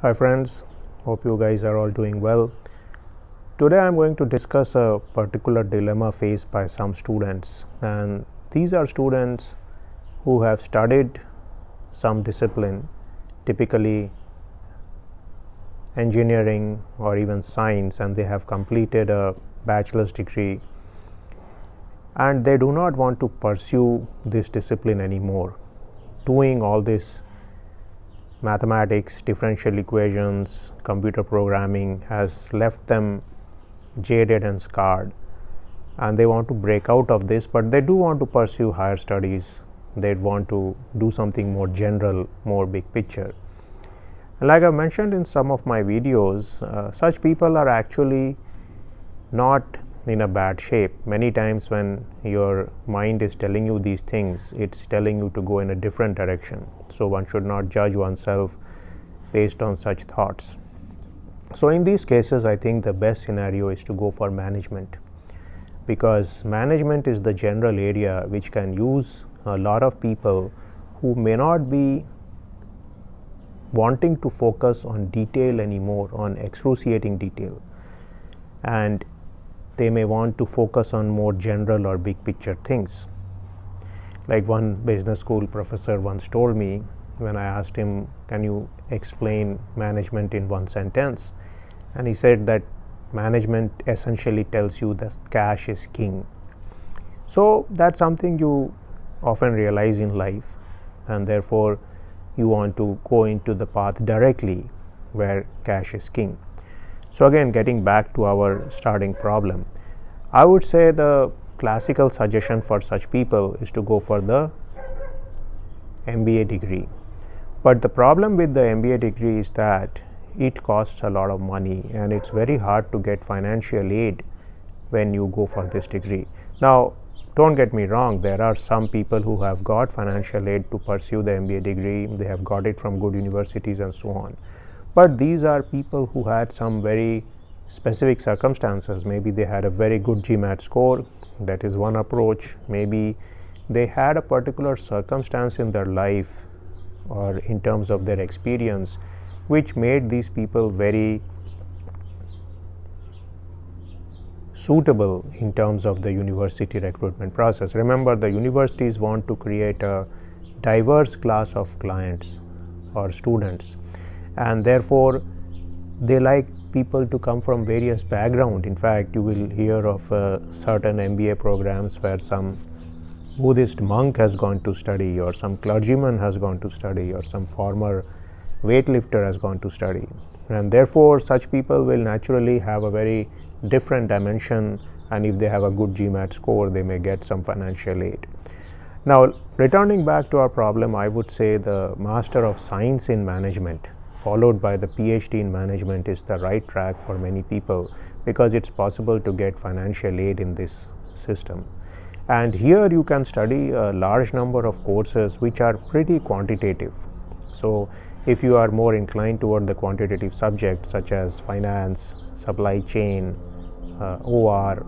Hi friends, hope you guys are all doing well. Today I am going to discuss a particular dilemma faced by some students, and these are students who have studied some discipline, typically engineering or even science, and they have completed a bachelor's degree, and they do not want to pursue this discipline anymore. Doing all this mathematics, differential equations, computer programming has left them jaded and scarred, and they want to break out of this, but they do want to pursue higher studies. They want to do something more general, more big picture. And like I mentioned in some of my videos, such people are actually not in a bad shape. Many times when your mind is telling you these things, it's telling you to go in a different direction. So one should not judge oneself based on such thoughts. So in these cases, I think the best scenario is to go for management, because management is the general area which can use a lot of people who may not be wanting to focus on detail anymore, on excruciating detail, and they may want to focus on more general or big picture things. Like one business school professor once told me, when I asked him, can you explain management in one sentence? And he said that management essentially tells you that cash is king. So that's something you often realize in life, and therefore you want to go into the path directly where cash is king. So again, getting back to our starting problem, I would say the classical suggestion for such people is to go for the MBA degree. But the problem with the MBA degree is that it costs a lot of money, and it's very hard to get financial aid when you go for this degree. Now, don't get me wrong, there are some people who have got financial aid to pursue the MBA degree. They have got it from good universities and so on. But these are people who had some very specific circumstances. Maybe they had a very good GMAT score. That is one approach. Maybe they had a particular circumstance in their life or in terms of their experience which made these people very suitable in terms of the university recruitment process. Remember, the universities want to create a diverse class of clients or students, and therefore they like people to come from various backgrounds. In fact, you will hear of certain MBA programs where some Buddhist monk has gone to study, or some clergyman has gone to study, or some former weightlifter has gone to study, and therefore such people will naturally have a very different dimension, and if they have a good GMAT score, they may get some financial aid. Now, returning back to our problem, I would say the Master of Science in Management followed by the PhD in Management is the right track for many people, because it's possible to get financial aid in this system. And here you can study a large number of courses which are pretty quantitative. So if you are more inclined toward the quantitative subjects such as finance, supply chain, OR,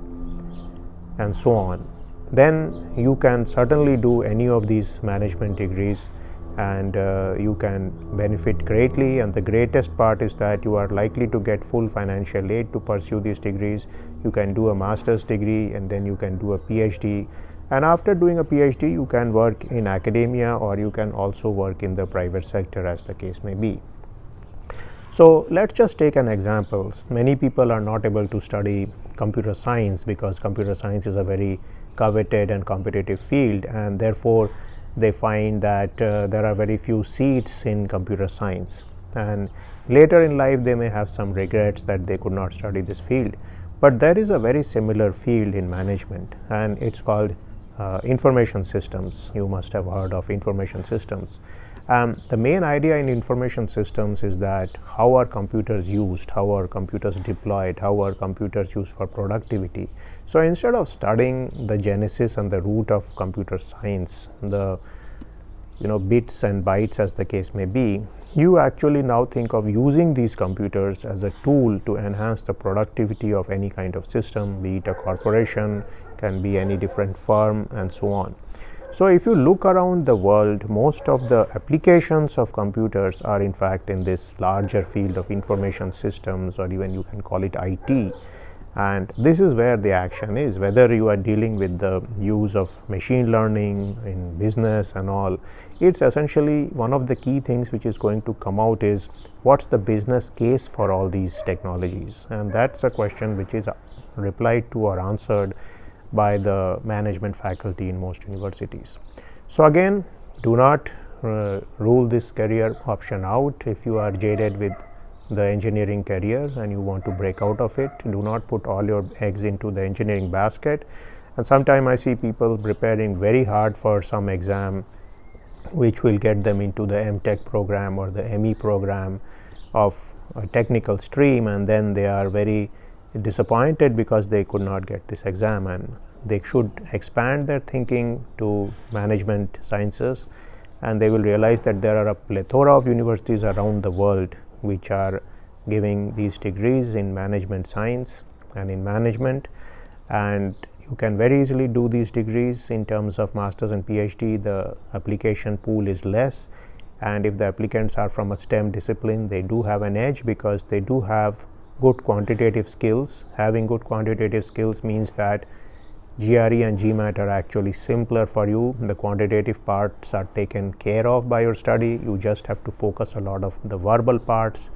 and so on, then you can certainly do any of these management degrees, and you can benefit greatly. And the greatest part is that you are likely to get full financial aid to pursue these degrees. You can do a master's degree, and then you can do a PhD, and after doing a PhD you can work in academia, or you can also work in the private sector, as the case may be. So let's just take an example. Many people are not able to study computer science because computer science is a very coveted and competitive field, and therefore they find that there are very few seats in computer science, and later in life they may have some regrets that they could not study this field. But there is a very similar field in management, and it's called information systems. You must have heard of information systems. The main idea in information systems is that how are computers used, how are computers deployed, how are computers used for productivity. So instead of studying the genesis and the root of computer science, the bits and bytes as the case may be, you actually now think of using these computers as a tool to enhance the productivity of any kind of system, be it a corporation, can be any different firm, and so on. So if you look around the world, most of the applications of computers are in fact in this larger field of information systems, or even you can call it IT. And this is where the action is, whether you are dealing with the use of machine learning in business and all. It's essentially one of the key things which is going to come out is what's the business case for all these technologies, and that's a question which is replied to or answered by the management faculty in most universities. So again, do not rule this career option out. If you are jaded with the engineering career and you want to break out of it, do not put all your eggs into the engineering basket. And sometimes I see people preparing very hard for some exam which will get them into the MTech program or the ME program of a technical stream, and then they are very disappointed because they could not get this exam. And they should expand their thinking to management sciences, and they will realize that there are a plethora of universities around the world which are giving these degrees in management science and in management, and you can very easily do these degrees. In terms of masters and PhD, the application pool is less, and if the applicants are from a STEM discipline, they do have an edge because they do have good quantitative skills. Having good quantitative skills means that GRE and GMAT are actually simpler for you. The quantitative parts are taken care of by your study. You just have to focus a lot of the verbal parts.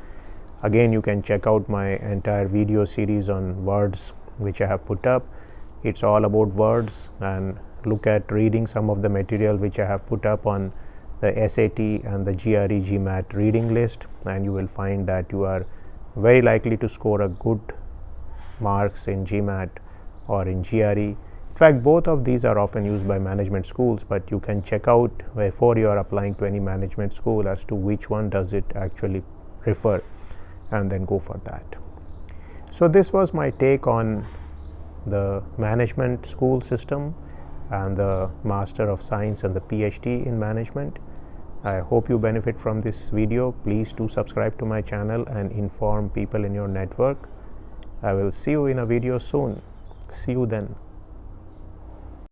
Again, you can check out my entire video series on words which I have put up. It's all about words, and look at reading some of the material which I have put up on the SAT and the GRE GMAT reading list, and you will find that you are very likely to score a good marks in GMAT or in GRE. In fact, both of these are often used by management schools, but you can check out before you are applying to any management school as to which one does it actually prefer, and then go for that. So this was my take on the management school system and the Master of Science and the PhD in management. I hope you benefit from this video. Please do subscribe to my channel and inform people in your network. I will see you in a video soon. See you then.